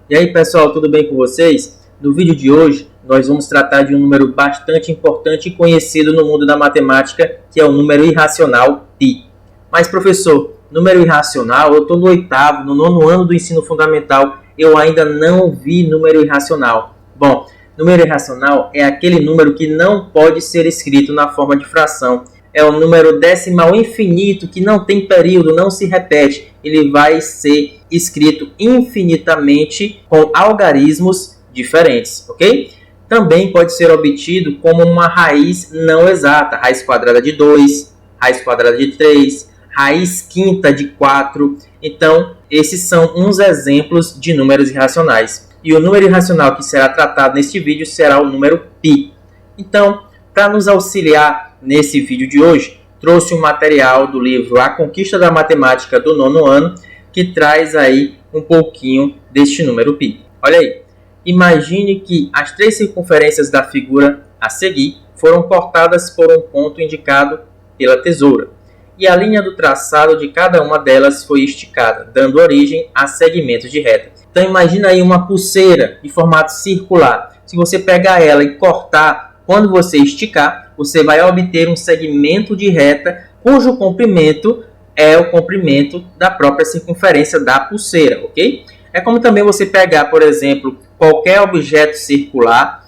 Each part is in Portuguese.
E aí pessoal, tudo bem com vocês? No vídeo de hoje nós vamos tratar de um número bastante importante e conhecido no mundo da matemática, que é o número irracional π. Mas professor, número irracional, eu estou no oitavo, no nono ano do ensino fundamental, eu ainda não vi número irracional. Bom, número irracional é aquele número que não pode ser escrito na forma de fração. É o número decimal infinito que não tem período, não se repete. Ele vai ser escrito infinitamente com algarismos diferentes, ok? Também pode ser obtido como uma raiz não exata, raiz quadrada de 2, raiz quadrada de 3, raiz quinta de 4. Então, esses são uns exemplos de números irracionais. E o número irracional que será tratado neste vídeo será o número π. Então, para nos auxiliar nesse vídeo de hoje, trouxe um material do livro A Conquista da Matemática do nono ano, que traz aí um pouquinho deste número π. Olha aí, imagine que as três circunferências da figura a seguir foram cortadas por um ponto indicado pela tesoura, e a linha do traçado de cada uma delas foi esticada, dando origem a segmentos de reta. Então imagina aí uma pulseira de formato circular. Se você pegar ela e cortar, quando você esticar, você vai obter um segmento de reta cujo comprimento é o comprimento da própria circunferência da pulseira, ok? É como também você pegar, por exemplo, qualquer objeto circular,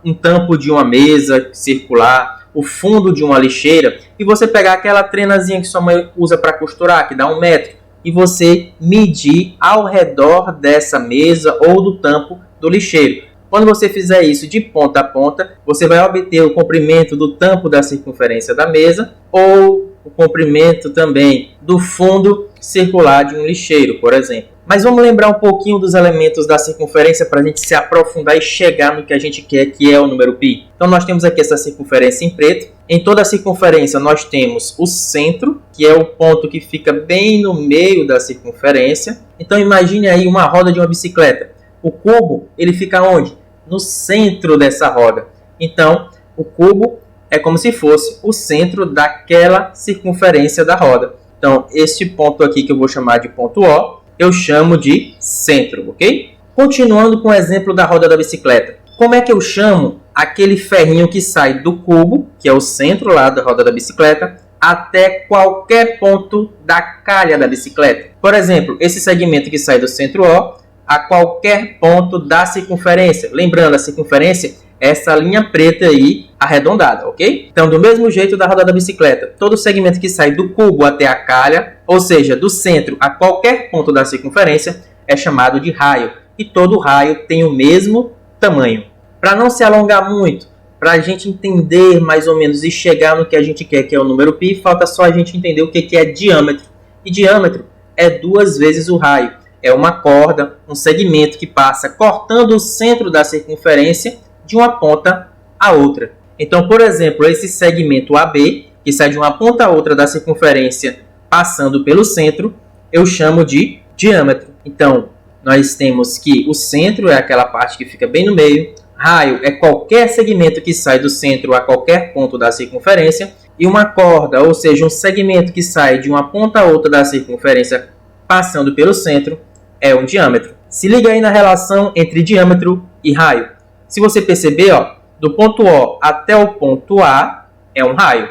um tampo de uma mesa circular, o fundo de uma lixeira, e você pegar aquela trenazinha que sua mãe usa para costurar, que dá 1 metro, e você medir ao redor dessa mesa ou do tampo do lixeiro. Quando você fizer isso de ponta a ponta, você vai obter o comprimento do tampo da circunferência da mesa ou o comprimento também do fundo circular de um lixeiro, por exemplo. Mas vamos lembrar um pouquinho dos elementos da circunferência para a gente se aprofundar e chegar no que a gente quer, que é o número π. Então nós temos aqui essa circunferência em preto. Em toda a circunferência nós temos o centro, que é o ponto que fica bem no meio da circunferência. Então imagine aí uma roda de uma bicicleta. O cubo, ele fica onde? No centro dessa roda. Então, o cubo é como se fosse o centro daquela circunferência da roda. Então, este ponto aqui que eu vou chamar de ponto O, eu chamo de centro, ok? Continuando com o exemplo da roda da bicicleta. Como é que eu chamo aquele ferrinho que sai do cubo, que é o centro lá da roda da bicicleta, até qualquer ponto da calha da bicicleta? Por exemplo, esse segmento que sai do centro O, a qualquer ponto da circunferência. Lembrando, a circunferência é essa linha preta aí arredondada, ok? Então, do mesmo jeito da roda da bicicleta, todo segmento que sai do cubo até a calha, ou seja, do centro a qualquer ponto da circunferência, é chamado de raio. E todo raio tem o mesmo tamanho. Para não se alongar muito, para a gente entender mais ou menos e chegar no que a gente quer, que é o número π, falta só a gente entender o que é diâmetro. E diâmetro é 2 vezes o raio. É uma corda, um segmento que passa cortando o centro da circunferência de uma ponta a outra. Então, por exemplo, esse segmento AB, que sai de uma ponta a outra da circunferência passando pelo centro, eu chamo de diâmetro. Então, nós temos que o centro é aquela parte que fica bem no meio, raio é qualquer segmento que sai do centro a qualquer ponto da circunferência, e uma corda, ou seja, um segmento que sai de uma ponta a outra da circunferência passando pelo centro, é um diâmetro. Se liga aí na relação entre diâmetro e raio. Se você perceber, ó, do ponto O até o ponto A é um raio.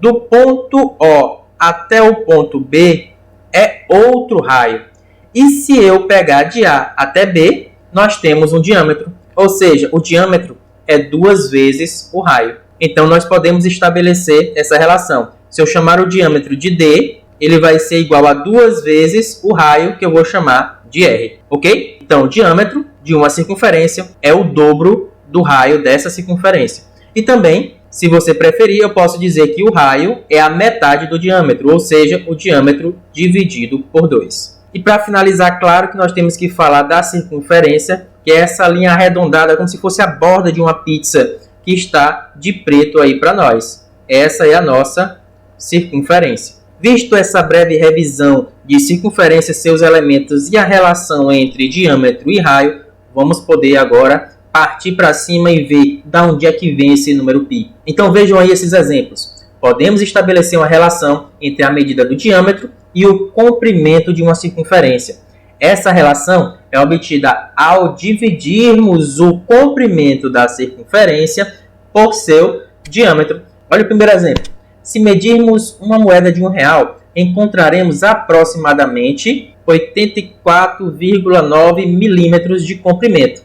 Do ponto O até o ponto B é outro raio. E se eu pegar de A até B, nós temos um diâmetro. Ou seja, o diâmetro é 2 vezes o raio. Então, nós podemos estabelecer essa relação. Se eu chamar o diâmetro de D, ele vai ser igual a 2 vezes o raio que eu vou chamar de R, ok? Então, o diâmetro de uma circunferência é o dobro do raio dessa circunferência. E também, se você preferir, eu posso dizer que o raio é a metade do diâmetro, ou seja, o diâmetro dividido por 2. E para finalizar, claro que nós temos que falar da circunferência, que é essa linha arredondada, como se fosse a borda de uma pizza, que está de preto aí para nós. Essa é a nossa circunferência. Visto essa breve revisão de circunferência, seus elementos e a relação entre diâmetro e raio, vamos poder agora partir para cima e ver de onde é que vem esse número π. Então vejam aí esses exemplos. Podemos estabelecer uma relação entre a medida do diâmetro e o comprimento de uma circunferência. Essa relação é obtida ao dividirmos o comprimento da circunferência por seu diâmetro. Olha o primeiro exemplo. Se medirmos uma moeda de R$1, encontraremos aproximadamente 84,9 milímetros de comprimento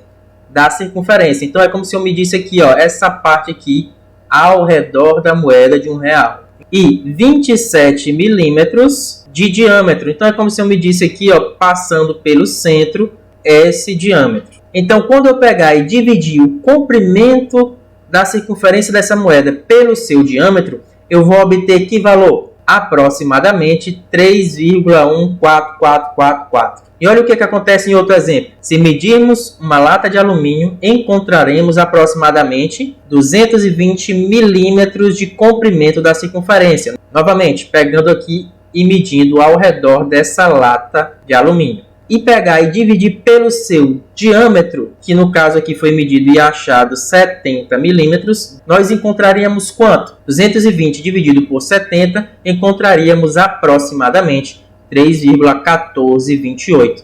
da circunferência. Então, é como se eu medisse aqui, ó, essa parte aqui ao redor da moeda de R$1. E 27 milímetros de diâmetro. Então, é como se eu medisse aqui, ó, passando pelo centro, esse diâmetro. Então, quando eu pegar e dividir o comprimento da circunferência dessa moeda pelo seu diâmetro, eu vou obter que valor? Aproximadamente 3,14444. E olha o que acontece em outro exemplo. Se medirmos uma lata de alumínio, encontraremos aproximadamente 220 milímetros de comprimento da circunferência. Novamente, pegando aqui e medindo ao redor dessa lata de alumínio. E pegar e dividir pelo seu diâmetro, que no caso aqui foi medido e achado 70 milímetros, nós encontraríamos quanto? 220 dividido por 70, encontraríamos aproximadamente 3,1428. O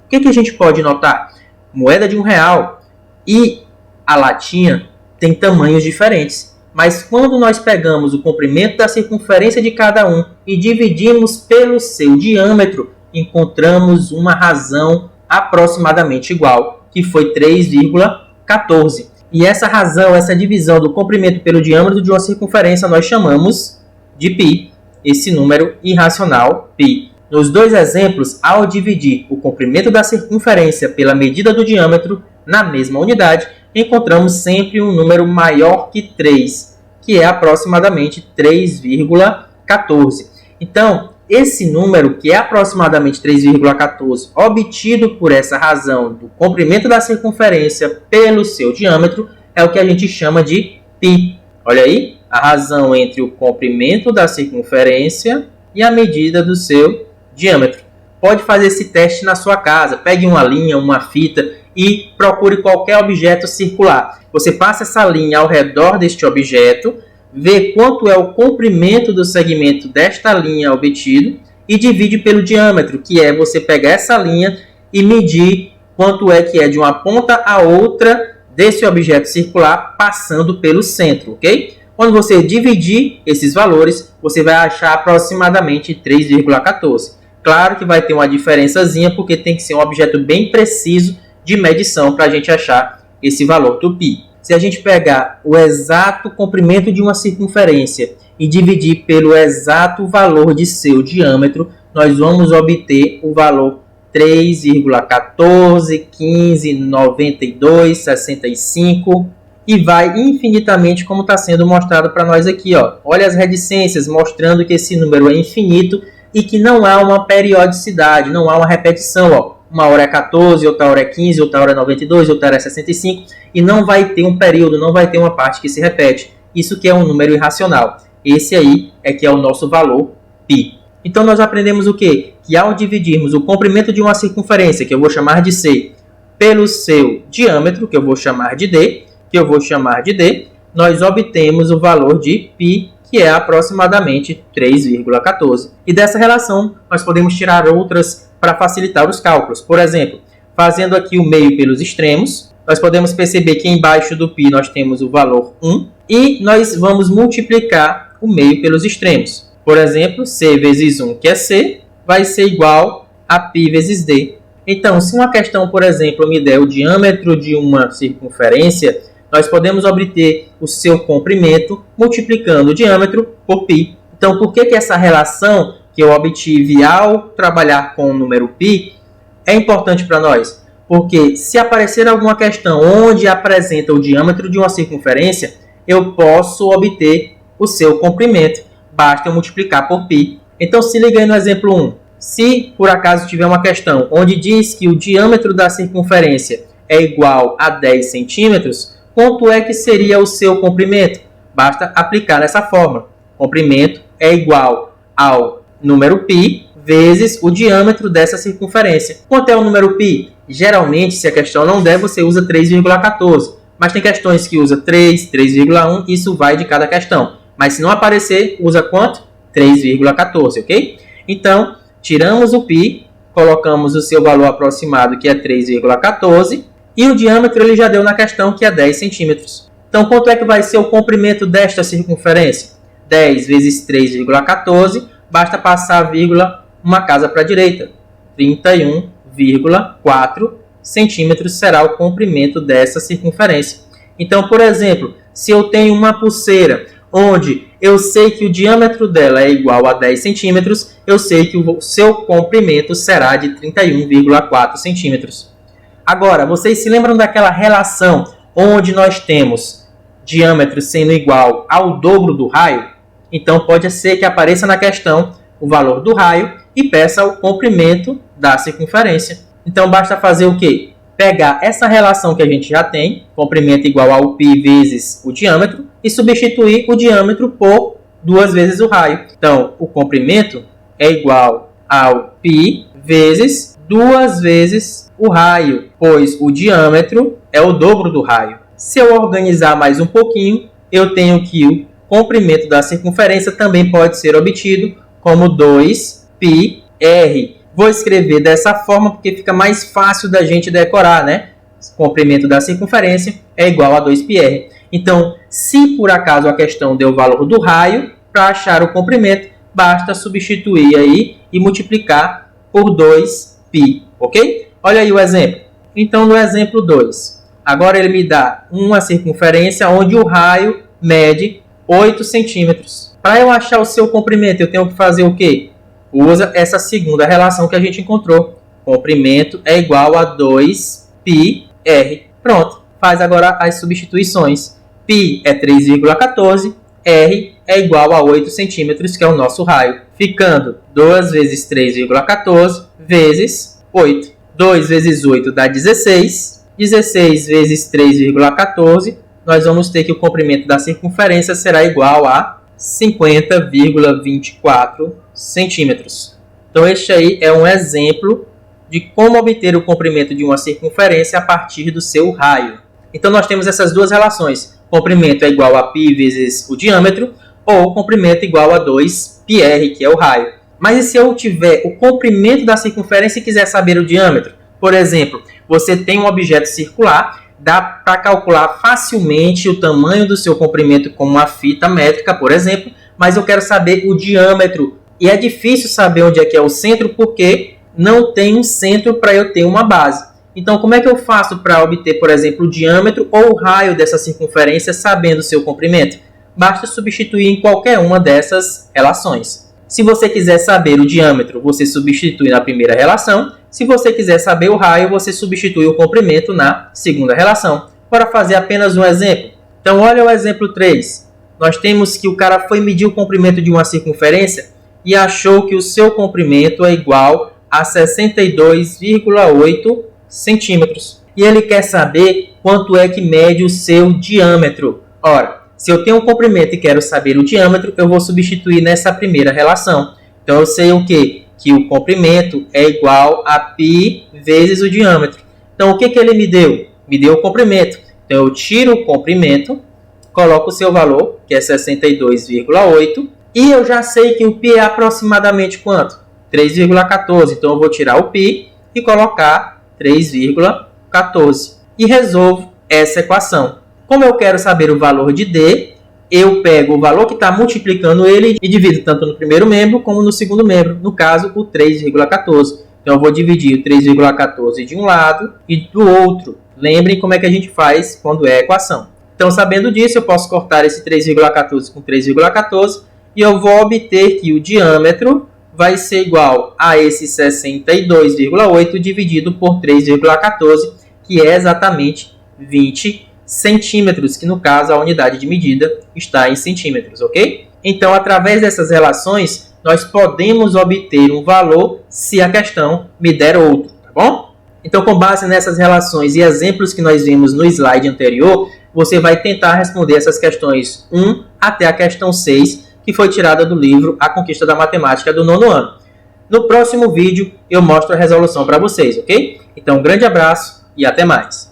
que a gente pode notar? Moeda de R$1 e a latinha têm tamanhos diferentes. Mas quando nós pegamos o comprimento da circunferência de cada um e dividimos pelo seu diâmetro, encontramos uma razão aproximadamente igual, que foi 3,14. E essa razão, essa divisão do comprimento pelo diâmetro de uma circunferência, nós chamamos de π, esse número irracional π. Nos dois exemplos, ao dividir o comprimento da circunferência pela medida do diâmetro na mesma unidade, encontramos sempre um número maior que 3, que é aproximadamente 3,14. Então, esse número, que é aproximadamente 3,14, obtido por essa razão do comprimento da circunferência pelo seu diâmetro, é o que a gente chama de π. Olha aí, a razão entre o comprimento da circunferência e a medida do seu diâmetro. Pode fazer esse teste na sua casa. Pegue uma linha, uma fita e procure qualquer objeto circular. Você passa essa linha ao redor deste objeto, vê quanto é o comprimento do segmento desta linha obtido e divide pelo diâmetro, que é você pegar essa linha e medir quanto é que é de uma ponta a outra desse objeto circular passando pelo centro, ok? Quando você dividir esses valores, você vai achar aproximadamente 3,14. Claro que vai ter uma diferençazinha, porque tem que ser um objeto bem preciso de medição para a gente achar esse valor do π. Se a gente pegar o exato comprimento de uma circunferência e dividir pelo exato valor de seu diâmetro, nós vamos obter o valor 3,14159265 e vai infinitamente, como está sendo mostrado para nós aqui, ó. Olha as reticências mostrando que esse número é infinito e que não há uma periodicidade, não há uma repetição, ó. Uma hora é 14, outra hora é 15, outra hora é 92, outra hora é 65. E não vai ter um período, não vai ter uma parte que se repete. Isso que é um número irracional. Esse aí é que é o nosso valor π. Então nós aprendemos o quê? Que ao dividirmos o comprimento de uma circunferência, que eu vou chamar de C, pelo seu diâmetro, que eu vou chamar de D, nós obtemos o valor de π, que é aproximadamente 3,14. E dessa relação, nós podemos tirar outras para facilitar os cálculos. Por exemplo, fazendo aqui o meio pelos extremos, nós podemos perceber que embaixo do π nós temos o valor 1 e nós vamos multiplicar o meio pelos extremos. Por exemplo, C vezes 1, que é C, vai ser igual a π vezes D. Então, se uma questão, por exemplo, me der o diâmetro de uma circunferência, nós podemos obter o seu comprimento multiplicando o diâmetro por π. Então, por que essa relação que eu obtive ao trabalhar com o número π é importante para nós? Porque se aparecer alguma questão onde apresenta o diâmetro de uma circunferência, eu posso obter o seu comprimento. Basta eu multiplicar por π. Então, se liga aí no exemplo 1. Se, por acaso, tiver uma questão onde diz que o diâmetro da circunferência é igual a 10 centímetros, quanto é que seria o seu comprimento? Basta aplicar nessa fórmula. Comprimento é igual ao número π vezes o diâmetro dessa circunferência. Quanto é o número π? Geralmente, se a questão não der, você usa 3,14. Mas tem questões que usa 3, 3,1, isso vai de cada questão. Mas se não aparecer, usa quanto? 3,14, ok? Então, tiramos o π colocamos o seu valor aproximado, que é 3,14, e o diâmetro ele já deu na questão, que é 10 centímetros. Então, quanto é que vai ser o comprimento desta circunferência? 10 vezes 3,14, basta passar a vírgula uma casa para a direita. 31,4 centímetros será o comprimento dessa circunferência. Então, por exemplo, se eu tenho uma pulseira onde eu sei que o diâmetro dela é igual a 10 centímetros, eu sei que o seu comprimento será de 31,4 centímetros. Agora, vocês se lembram daquela relação onde nós temos diâmetro sendo igual ao dobro do raio? Então, pode ser que apareça na questão o valor do raio e peça o comprimento da circunferência. Então, basta fazer o quê? Pegar essa relação que a gente já tem, comprimento igual ao π vezes o diâmetro, e substituir o diâmetro por 2 vezes o raio. Então, o comprimento é igual ao π vezes 2 vezes o raio, pois o diâmetro é o dobro do raio. Se eu organizar mais um pouquinho, eu tenho que o comprimento da circunferência também pode ser obtido como 2πr. Vou escrever dessa forma porque fica mais fácil da gente decorar, né? O comprimento da circunferência é igual a 2πr. Então, se por acaso a questão deu o valor do raio, para achar o comprimento, basta substituir aí e multiplicar por 2π, ok? Olha aí o exemplo. Então, no exemplo 2, agora ele me dá uma circunferência onde o raio mede 8 centímetros. Para eu achar o seu comprimento, eu tenho que fazer o quê? Usa essa segunda relação que a gente encontrou. Comprimento é igual a 2πr. Pronto. Faz agora as substituições. π é 3,14. R é igual a 8 centímetros, que é o nosso raio. Ficando 2 vezes 3,14 vezes 8. 2 vezes 8 dá 16. 16 vezes 3,14. Nós vamos ter que o comprimento da circunferência será igual a 50,24 centímetros. Então, este aí é um exemplo de como obter o comprimento de uma circunferência a partir do seu raio. Então, nós temos essas duas relações. Comprimento é igual a π vezes o diâmetro, ou comprimento igual a 2πr, que é o raio. Mas e se eu tiver o comprimento da circunferência e quiser saber o diâmetro? Por exemplo, você tem um objeto circular, dá para calcular facilmente o tamanho do seu comprimento com uma fita métrica, por exemplo, mas eu quero saber o diâmetro. E é difícil saber onde é que é o centro porque não tem um centro para eu ter uma base. Então, como é que eu faço para obter, por exemplo, o diâmetro ou o raio dessa circunferência sabendo o seu comprimento? Basta substituir em qualquer uma dessas relações. Se você quiser saber o diâmetro, você substitui na primeira relação. Se você quiser saber o raio, você substitui o comprimento na segunda relação. Para fazer apenas um exemplo. Então, olha o exemplo 3. Nós temos que o cara foi medir o comprimento de uma circunferência e achou que o seu comprimento é igual a 62,8 centímetros. E ele quer saber quanto é que mede o seu diâmetro. Ora, se eu tenho um comprimento e quero saber o diâmetro, eu vou substituir nessa primeira relação. Então, eu sei o quê? Que o comprimento é igual a π vezes o diâmetro. Então, o que ele me deu? Me deu o comprimento. Então, eu tiro o comprimento, coloco o seu valor, que é 62,8, e eu já sei que o π é aproximadamente quanto? 3,14. Então, eu vou tirar o π e colocar 3,14. E resolvo essa equação. Como eu quero saber o valor de D, eu pego o valor que está multiplicando ele e divido tanto no primeiro membro como no segundo membro. No caso, o 3,14. Então, eu vou dividir o 3,14 de um lado e do outro. Lembrem como é que a gente faz quando é a equação. Então, sabendo disso, eu posso cortar esse 3,14 com 3,14 e eu vou obter que o diâmetro vai ser igual a esse 62,8 dividido por 3,14, que é exatamente 20 centímetros, que no caso a unidade de medida está em centímetros, ok? Então, através dessas relações, nós podemos obter um valor se a questão me der outro, tá bom? Então, com base nessas relações e exemplos que nós vimos no slide anterior, você vai tentar responder essas questões 1 até a questão 6, que foi tirada do livro A Conquista da Matemática do 9º ano. No próximo vídeo, eu mostro a resolução para vocês, ok? Então, um grande abraço e até mais!